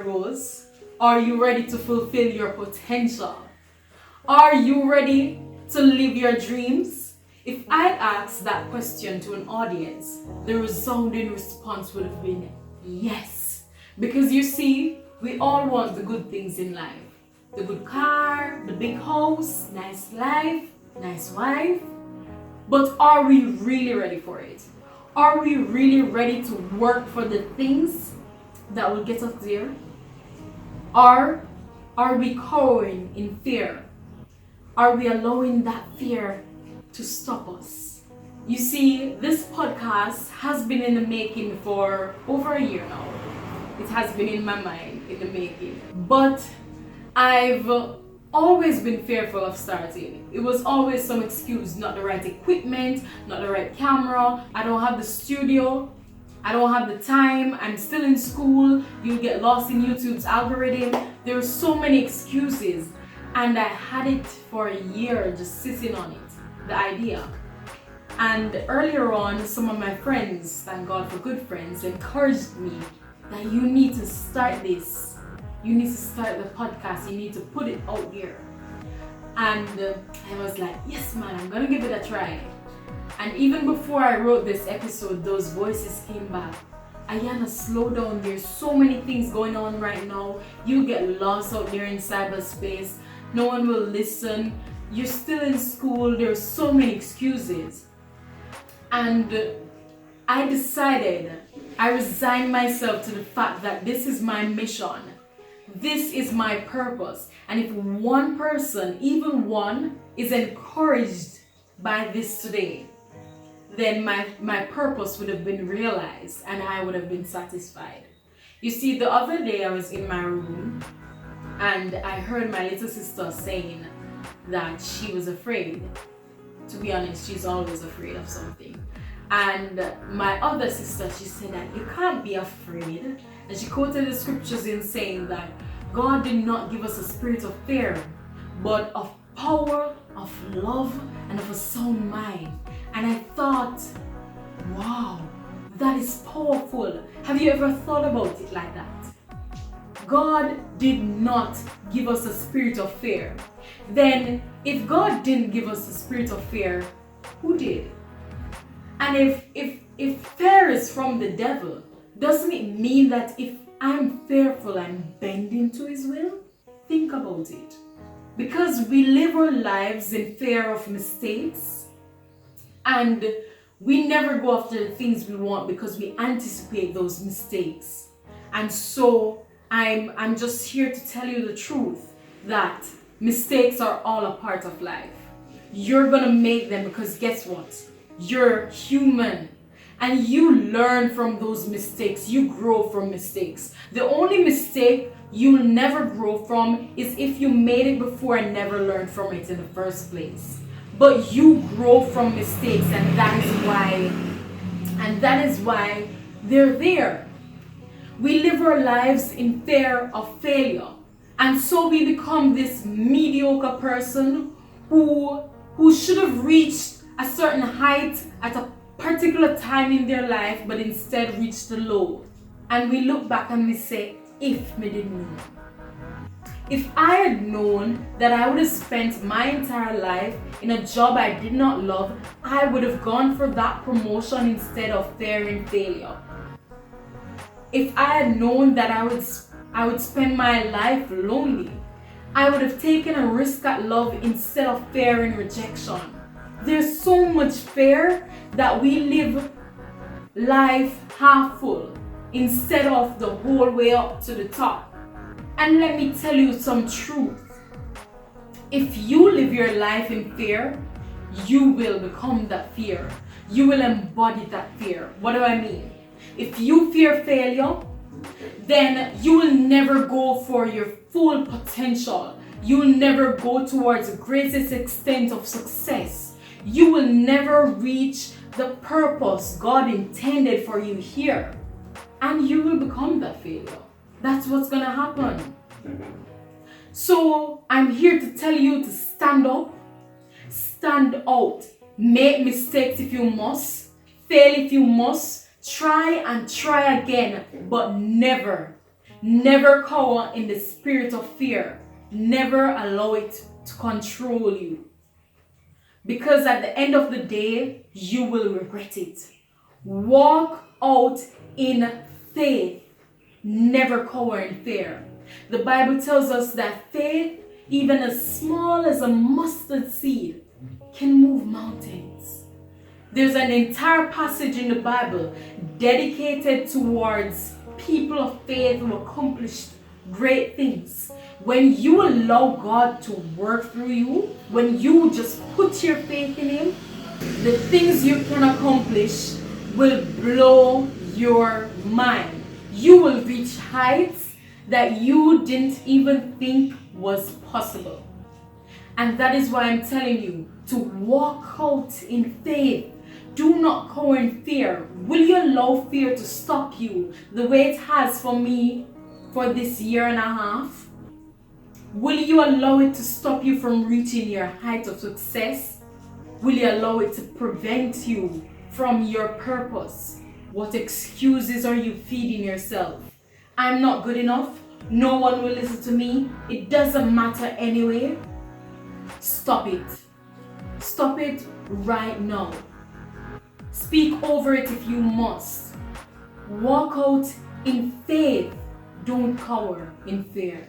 goals? Are you ready to fulfill your potential? Are you ready to live your dreams? If I asked that question to an audience, the resounding response would have been yes. Because you see, we all want the good things in life. The good car, the big house, nice life, nice wife. But are we really ready for it? Are we really ready to work for the things that will get us there? Or are we cowering in fear? Are we allowing that fear to stop us? You see, this podcast has been in the making for over a year now. It has been in my mind in the making. But I've always been fearful of starting. It was always some excuse, not the right equipment, not the right camera, I don't have the studio, I don't have the time, I'm still in school, you'll get lost in YouTube's algorithm. There were so many excuses, and I had it for a year just sitting on it, the idea. And earlier on, some of my friends, thank God for good friends, encouraged me that you need to start this. You need to start the podcast, you need to put it out there. And I was like, yes man, I'm gonna give it a try. And even before I wrote this episode, those voices came back. Ayana, slow down, there's so many things going on right now. You get lost out there in cyberspace, no one will listen, you're still in school, there's so many excuses. And I decided, I resigned myself to the fact that this is my mission. This is my purpose. And if one person, even one, is encouraged by this today, then my purpose would have been realized and I would have been satisfied. You see, the other day I was in my room and I heard my little sister saying that she was afraid. To be honest, she's always afraid of something. And my other sister, she said that you can't be afraid. And she quoted the scriptures in saying that God did not give us a spirit of fear, but of power, of love, and of a sound mind. And I thought, wow, that is powerful. Have you ever thought about it like that? God did not give us a spirit of fear. Then, if God didn't give us a spirit of fear, who did? And if fear is from the devil, doesn't it mean that if I'm fearful, I'm bending to his will? Think about it. Because we live our lives in fear of mistakes, and we never go after the things we want because we anticipate those mistakes. And so I'm just here to tell you the truth that mistakes are all a part of life. You're gonna make them because guess what? You're human. And you learn from those mistakes. You grow from mistakes. The only mistake you'll never grow from is if you made it before and never learned from it in the first place. But you grow from mistakes, and that is why they're there. We live our lives in fear of failure. And so we become this mediocre person who should have reached a certain height at a particular time in their life, but instead reach the low. And we look back and we say, if me didn't know. If I had known that I would have spent my entire life in a job I did not love, I would have gone for that promotion instead of fearing failure. If I had known that I would spend my life lonely, I would have taken a risk at love instead of fearing rejection. There's so much fear that we live life half full instead of the whole way up to the top. And let me tell you some truth. If you live your life in fear, you will become that fear. You will embody that fear. What do I mean? If you fear failure, then you will never go for your full potential. You will never go towards the greatest extent of success. You will never reach the purpose God intended for you here. And you will become that failure. That's what's gonna happen. So I'm here to tell you to stand up, stand out, make mistakes if you must, fail if you must, try and try again, but never, Never cower in the spirit of fear. Never allow it to control you. Because at the end of the day, you will regret it. Walk out in faith. Never cower in fear. The Bible tells us that faith, even as small as a mustard seed, can move mountains. There's an entire passage in the Bible dedicated towards people of faith who accomplished great things. When you allow God to work through you, when you just put your faith in Him, the things you can accomplish will blow your mind. You will reach heights that you didn't even think was possible. And that is why I'm telling you to walk out in faith. Do not cower in fear. Will you allow fear to stop you the way it has for me for this year and a half? Will you allow it to stop you from reaching your height of success? Will you allow it to prevent you from your purpose? What excuses are you feeding yourself? I'm not good enough. No one will listen to me. It doesn't matter anyway. Stop it. Stop it right now. Speak over it if you must. Walk out in faith. Don't cower in fear.